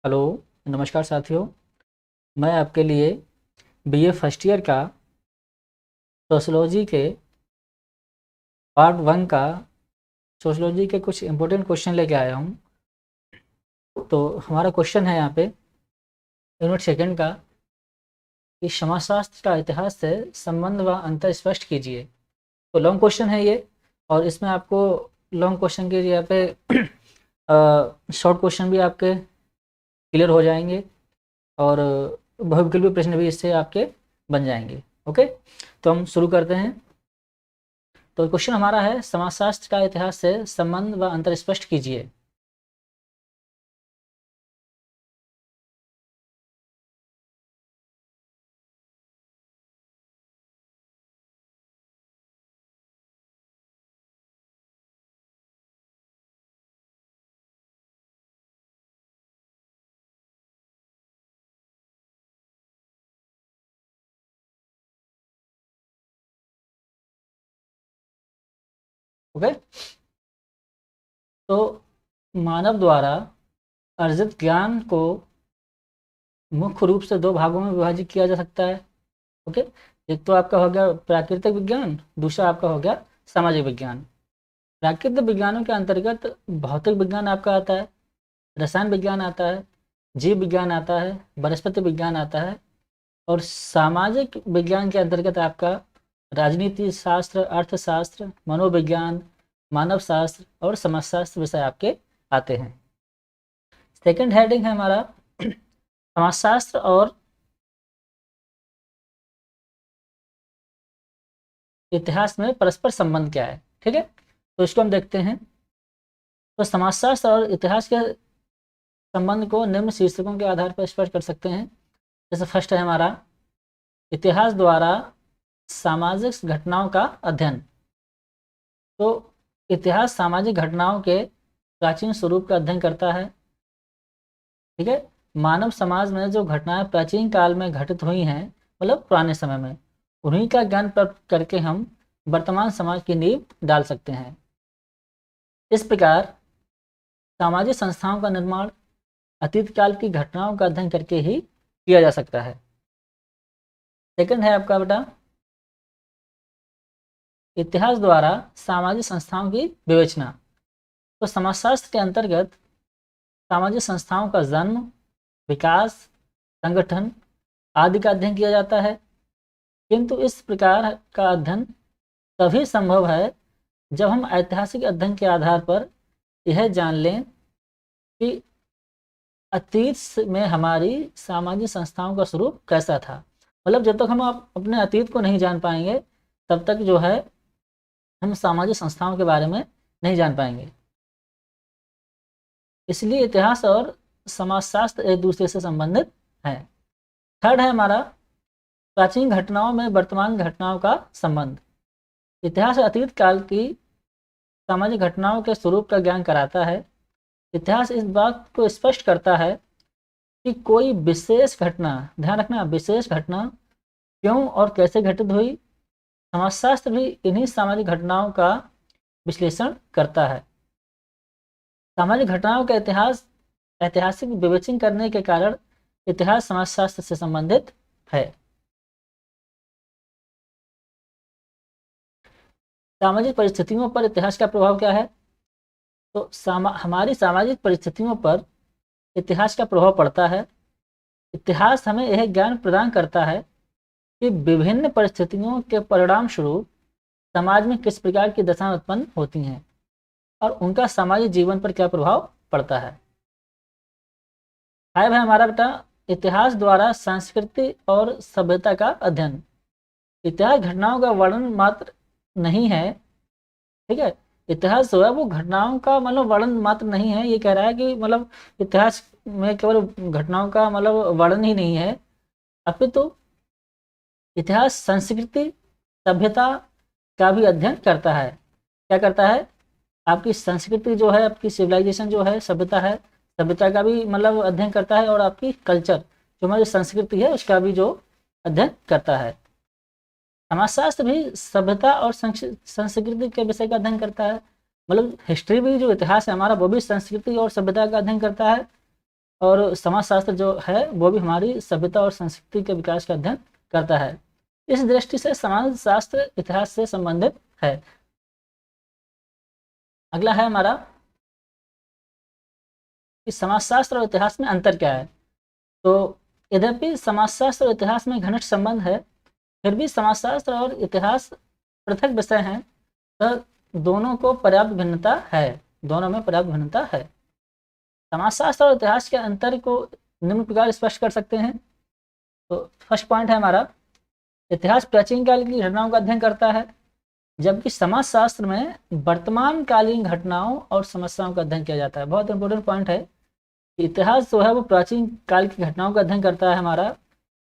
Hello, नमस्कार साथियों। मैं आपके लिए बीए फर्स्ट ईयर का सोशोलॉजी के पार्ट वन का सोशोलॉजी के कुछ इम्पोर्टेंट क्वेश्चन लेके आया हूँ। तो हमारा क्वेश्चन है यहाँ पे यूनिट सेकंड का कि समाजशास्त्र का इतिहास से संबंध व अंतर स्पष्ट कीजिए। तो लॉन्ग क्वेश्चन है ये, और इसमें आपको लॉन्ग क्वेश्चन के यहाँ पे शॉर्ट क्वेश्चन भी आपके क्लियर हो जाएंगे और बहुविकल्पी प्रश्न भी इससे आपके बन जाएंगे। ओके, तो हम शुरू करते हैं। तो क्वेश्चन हमारा है, समाजशास्त्र का इतिहास से संबंध व अंतर स्पष्ट कीजिए। ओके, तो मानव द्वारा अर्जित ज्ञान को मुख्य रूप से दो भागों में विभाजित किया जा सकता है। ओके, एक तो आपका हो गया प्राकृतिक विज्ञान, दूसरा आपका हो गया सामाजिक विज्ञान। प्राकृतिक विज्ञानों के अंतर्गत भौतिक विज्ञान आपका आता है, रसायन विज्ञान आता है, जीव विज्ञान आता है, वनस्पति विज्ञान आता है। और सामाजिक विज्ञान के अंतर्गत आपका राजनीति शास्त्र, अर्थशास्त्र, मनोविज्ञान, मानव शास्त्र और समाजशास्त्र विषय आपके आते हैं। सेकंड हेडिंग है हमारा समाजशास्त्र और इतिहास में परस्पर संबंध क्या है। ठीक है, तो इसको हम देखते हैं। तो समाजशास्त्र और इतिहास के संबंध को निम्न शीर्षकों के आधार पर स्पष्ट कर सकते हैं। जैसे फर्स्ट है हमारा इतिहास द्वारा सामाजिक घटनाओं का अध्ययन। तो इतिहास सामाजिक घटनाओं के प्राचीन स्वरूप का अध्ययन करता है। ठीक है, मानव समाज में जो घटनाएं प्राचीन काल में घटित हुई हैं, मतलब पुराने समय में, उन्हीं का ज्ञान प्राप्त करके हम वर्तमान समाज की नींव डाल सकते हैं। इस प्रकार सामाजिक संस्थाओं का निर्माण अतीत काल की घटनाओं का अध्ययन करके ही किया जा सकता है। सेकंड है आपका बेटा इतिहास द्वारा सामाजिक संस्थाओं की विवेचना। तो समाजशास्त्र के अंतर्गत सामाजिक संस्थाओं का जन्म, विकास, संगठन आदि का अध्ययन किया जाता है। किंतु इस प्रकार का अध्ययन तभी संभव है जब हम ऐतिहासिक अध्ययन के आधार पर यह जान लें कि अतीत में हमारी सामाजिक संस्थाओं का स्वरूप कैसा था। मतलब जब तक हम अपने अतीत को नहीं जान पाएंगे, तब तक जो है हम सामाजिक संस्थाओं के बारे में नहीं जान पाएंगे। इसलिए इतिहास और समाजशास्त्र एक दूसरे से संबंधित हैं। थर्ड है हमारा प्राचीन घटनाओं में वर्तमान घटनाओं का संबंध। इतिहास अतीत काल की सामाजिक घटनाओं के स्वरूप का ज्ञान कराता है। इतिहास इस बात को स्पष्ट करता है कि कोई विशेष घटना, ध्यान रखना, विशेष घटना क्यों और कैसे घटित हुई। समाजशास्त्र भी इन्हीं सामाजिक घटनाओं का विश्लेषण करता है। सामाजिक घटनाओं का ऐतिहासिक विवेचन करने के कारण इतिहास समाजशास्त्र से संबंधित है। सामाजिक परिस्थितियों पर इतिहास का प्रभाव क्या है। तो हमारी सामाजिक परिस्थितियों पर इतिहास का प्रभाव पड़ता है। इतिहास हमें यह ज्ञान प्रदान करता है कि विभिन्न परिस्थितियों के परिणाम स्वरूप समाज में किस प्रकार की दशाएं उत्पन्न होती हैं और उनका सामाजिक जीवन पर क्या प्रभाव पड़ता है। फाइव है हमारा बेटा इतिहास द्वारा संस्कृति और सभ्यता का अध्ययन। इतिहास घटनाओं का वर्णन मात्र नहीं है। ठीक है, इतिहास जो है वो घटनाओं का मतलब वर्णन मात्र नहीं है। ये कह रहा है कि मतलब इतिहास में केवल घटनाओं का मतलब वर्णन ही नहीं है, अपितु इतिहास संस्कृति, सभ्यता का भी अध्ययन करता है। क्या करता है, आपकी संस्कृति जो है, आपकी सिविलाइजेशन जो है, सभ्यता है, सभ्यता का भी मतलब अध्ययन करता है, और आपकी कल्चर जो हमारी संस्कृति है उसका भी जो अध्ययन करता है। समाजशास्त्र भी सभ्यता और संस्कृति के विषय का अध्ययन करता है। मतलब हिस्ट्री भी, जो इतिहास है हमारा, वो भी संस्कृति और सभ्यता का अध्ययन करता है। और समाजशास्त्र जो है वो भी हमारी सभ्यता और संस्कृति के विकास का अध्ययन करता है। इस दृष्टि से समाजशास्त्र इतिहास से संबंधित है। अगला है हमारा कि समाजशास्त्र और इतिहास में अंतर क्या है। तो यद्यपि समाजशास्त्र और इतिहास में घनिष्ठ संबंध है, फिर भी समाजशास्त्र और इतिहास पृथक विषय हैं, तो दोनों को पर्याप्त भिन्नता है, दोनों में पर्याप्त भिन्नता है। समाजशास्त्र और इतिहास के अंतर को निम्न प्रकार स्पष्ट कर सकते हैं। तो फर्स्ट पॉइंट है हमारा, इतिहास प्राचीन काल की घटनाओं का अध्ययन करता है, जबकि समाजशास्त्र में वर्तमान कालीन घटनाओं और समस्याओं का अध्ययन किया जाता है। बहुत इंपॉर्टेंट पॉइंट है, इतिहास जो है वो प्राचीन काल की घटनाओं का अध्ययन करता है हमारा,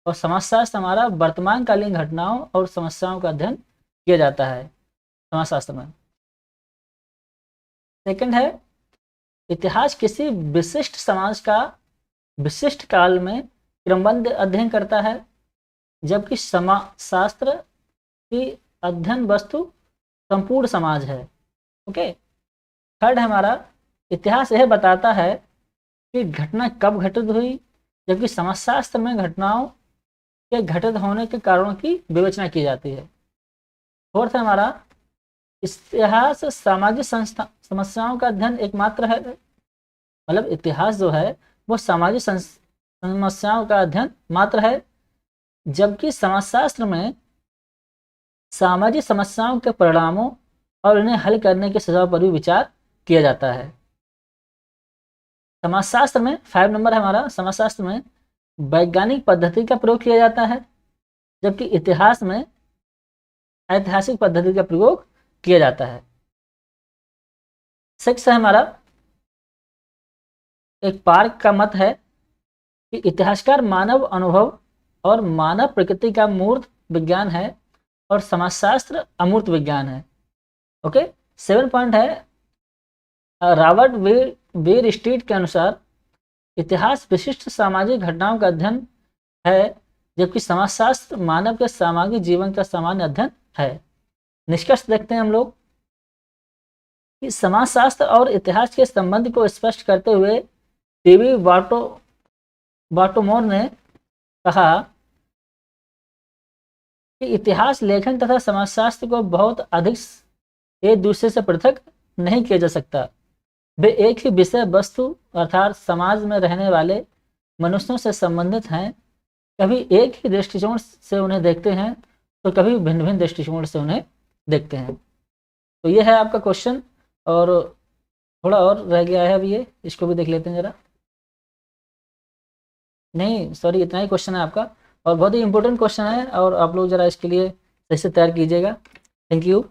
और समाजशास्त्र हमारा वर्तमान कालीन घटनाओं और समस्याओं का अध्ययन किया जाता है समाजशास्त्र में। सेकंड है, इतिहास किसी विशिष्ट समाज का विशिष्ट काल में क्रमबद्ध अध्ययन करता है, जबकि समाजशास्त्र की अध्ययन वस्तु संपूर्ण समाज है। ओके। थर्ड है हमारा, इतिहास यह बताता है कि घटना कब घटित हुई, जबकि समाजशास्त्र में घटनाओं के घटित होने के कारणों की विवेचना की जाती है। फोर्थ है हमारा, इतिहास सामाजिक समस्याओं का अध्ययन एकमात्र है, मतलब इतिहास जो है वो सामाजिक समस्याओं का अध्ययन मात्र है, जबकि समाजशास्त्र में सामाजिक समस्याओं के परिणामों और इन्हें हल करने के सुझाव पर भी विचार किया जाता है। समाजशास्त्र में 5 नंबर है हमारा, समाजशास्त्र में वैज्ञानिक पद्धति का प्रयोग किया जाता है, जबकि इतिहास में ऐतिहासिक पद्धति का प्रयोग किया जाता है। 6 है हमारा, एक पार्क का मत है कि इतिहासकार मानव अनुभव और मानव प्रकृति का मूर्त विज्ञान है और समाजशास्त्र अमूर्त विज्ञान है। ओके। 7 पॉइंट है, रॉबर्ट वेर स्ट्रीट के अनुसार इतिहास विशिष्ट सामाजिक घटनाओं का अध्ययन है, जबकि समाजशास्त्र मानव के सामाजिक जीवन का सामान्य अध्ययन है। निष्कर्ष देखते हैं हम लोग कि समाजशास्त्र और इतिहास के संबंध को स्पष्ट करते हुए टीवी बार्टोमोर ने कहा कि इतिहास लेखन तथा समाजशास्त्र को बहुत अधिक एक दूसरे से पृथक नहीं किया जा सकता। वे एक ही विषय वस्तु अर्थात समाज में रहने वाले मनुष्यों से संबंधित हैं। कभी एक ही दृष्टिकोण से उन्हें देखते हैं तो कभी भिन्न भिन्न दृष्टिकोण से उन्हें देखते हैं। तो ये है आपका क्वेश्चन, और थोड़ा और रह गया है अभी, ये इसको भी देख लेते हैं जरा। नहीं सॉरी, इतना ही क्वेश्चन है आपका, और बहुत ही इंपॉर्टेंट क्वेश्चन है, और आप लोग जरा इसके लिए सही से तैयार कीजिएगा। Thank you.